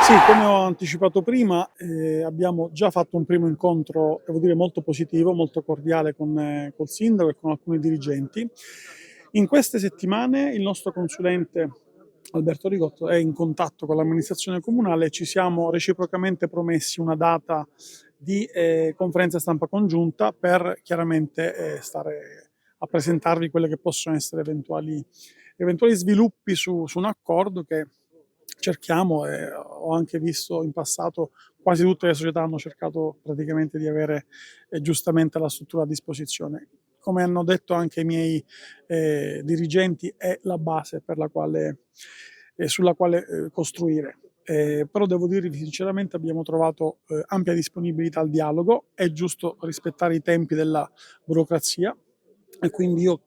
Sì, come ho anticipato prima, abbiamo già fatto un primo incontro, devo dire molto positivo, molto cordiale col sindaco e con alcuni dirigenti. In queste settimane il nostro consulente Alberto Rigotto è in contatto con l'amministrazione comunale e ci siamo reciprocamente promessi una data di conferenza stampa congiunta per chiaramente stare a presentarvi quelle che possono essere eventuali sviluppi su un accordo che cerchiamo, e ho anche visto in passato quasi tutte le società hanno cercato praticamente di avere giustamente la struttura a disposizione. Come hanno detto anche i miei dirigenti, è la base sulla quale costruire. Però devo dirvi sinceramente abbiamo trovato ampia disponibilità al dialogo, è giusto rispettare i tempi della burocrazia e quindi io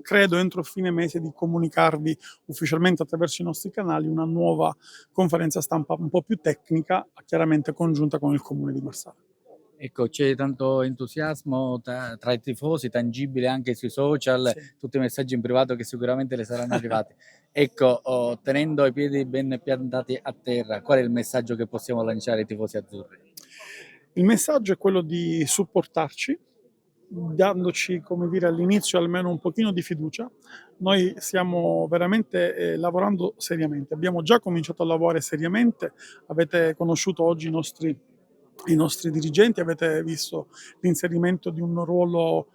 credo entro fine mese di comunicarvi ufficialmente attraverso i nostri canali una nuova conferenza stampa un po' più tecnica, chiaramente congiunta con il Comune di Marsala. Ecco, c'è tanto entusiasmo tra i tifosi, tangibile anche sui social, Sì. tutti i messaggi in privato che sicuramente le saranno arrivati. Ecco, tenendo i piedi ben piantati a terra, qual è il messaggio che possiamo lanciare ai tifosi azzurri? Il messaggio è quello di supportarci, dandoci, come dire, all'inizio almeno un pochino di fiducia. Noi stiamo veramente lavorando seriamente, abbiamo già cominciato a lavorare seriamente, avete conosciuto oggi i nostri dirigenti, avete visto l'inserimento di un ruolo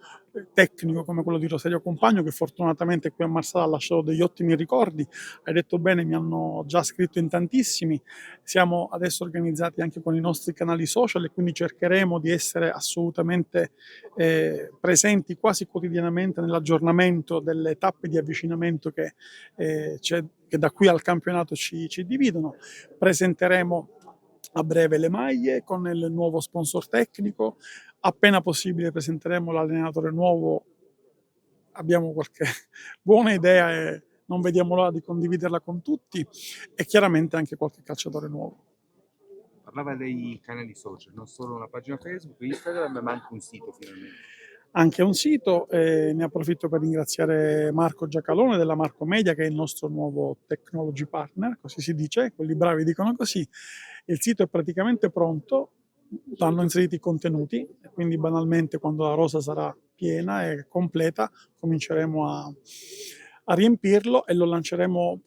tecnico come quello di Rosario Compagno che fortunatamente qui a Marsala ha lasciato degli ottimi ricordi, hai detto bene, mi hanno già scritto in tantissimi, siamo adesso organizzati anche con i nostri canali social e quindi cercheremo di essere assolutamente presenti quasi quotidianamente nell'aggiornamento delle tappe di avvicinamento che da qui al campionato ci dividono. Presenteremo a breve le maglie con il nuovo sponsor tecnico, appena possibile presenteremo l'allenatore nuovo, abbiamo qualche buona idea e non vediamo l'ora di condividerla con tutti e chiaramente anche qualche calciatore nuovo. Parlava dei canali social, non solo una pagina Facebook, Instagram, ma anche un sito finalmente. Anche un sito, ne approfitto per ringraziare Marco Giacalone della Marco Media che è il nostro nuovo technology partner, così si dice, quelli bravi dicono così. Il sito è praticamente pronto, vanno inseriti i contenuti e quindi banalmente quando la rosa sarà piena e completa cominceremo a riempirlo e lo lanceremo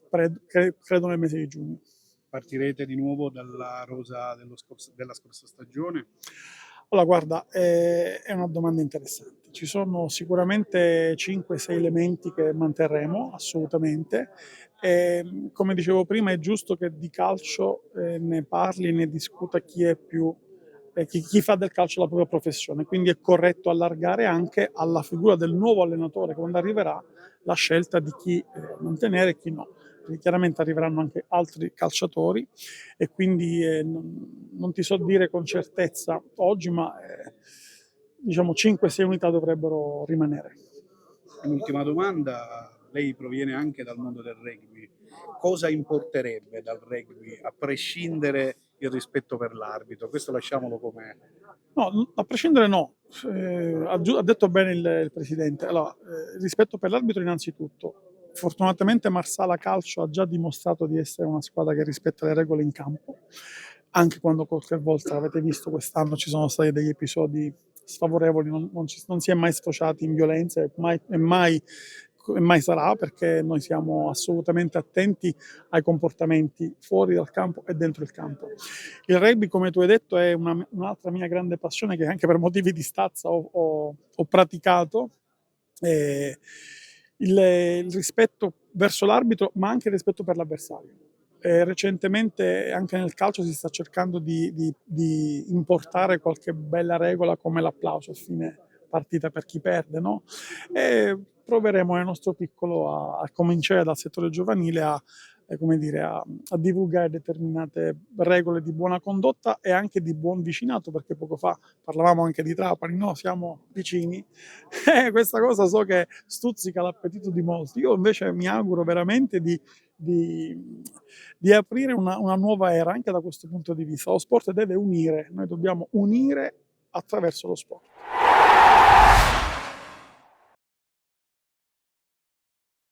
credo nel mese di giugno. Partirete di nuovo dalla rosa della scorsa stagione? Allora, guarda, è una domanda interessante. Ci sono sicuramente 5-6 elementi che manterremo, assolutamente. Come dicevo prima, è giusto che di calcio ne parli, ne discuta chi è più, chi fa del calcio la propria professione. Quindi è corretto allargare anche alla figura del nuovo allenatore, quando arriverà, la scelta di chi mantenere e chi no. Perché chiaramente arriveranno anche altri calciatori e quindi non ti so dire con certezza oggi, ma diciamo 5-6 unità dovrebbero rimanere. Un'ultima domanda, lei proviene anche dal mondo del rugby. Cosa importerebbe dal rugby, a prescindere il rispetto per l'arbitro? Questo lasciamolo com'è. No, a prescindere no, ha detto bene il Presidente. Allora, rispetto per l'arbitro innanzitutto. Fortunatamente Marsala Calcio ha già dimostrato di essere una squadra che rispetta le regole in campo, anche quando qualche volta, avete visto quest'anno, ci sono stati degli episodi sfavorevoli, non si è mai sfociati in violenza e mai sarà, perché noi siamo assolutamente attenti ai comportamenti fuori dal campo e dentro il campo. Il rugby, come tu hai detto, è un'altra mia grande passione che anche per motivi di stazza ho praticato. Eh, il rispetto verso l'arbitro, ma anche il rispetto per l'avversario. Recentemente anche nel calcio si sta cercando di importare qualche bella regola come l'applauso a fine partita per chi perde, no? E proveremo nel nostro piccolo a cominciare dal settore giovanile come dire, a divulgare determinate regole di buona condotta e anche di buon vicinato, perché poco fa parlavamo anche di Trapani, no? Siamo vicini. Questa cosa so che stuzzica l'appetito di molti. Io invece mi auguro veramente di aprire una nuova era anche da questo punto di vista. Lo sport deve unire, noi dobbiamo unire attraverso lo sport.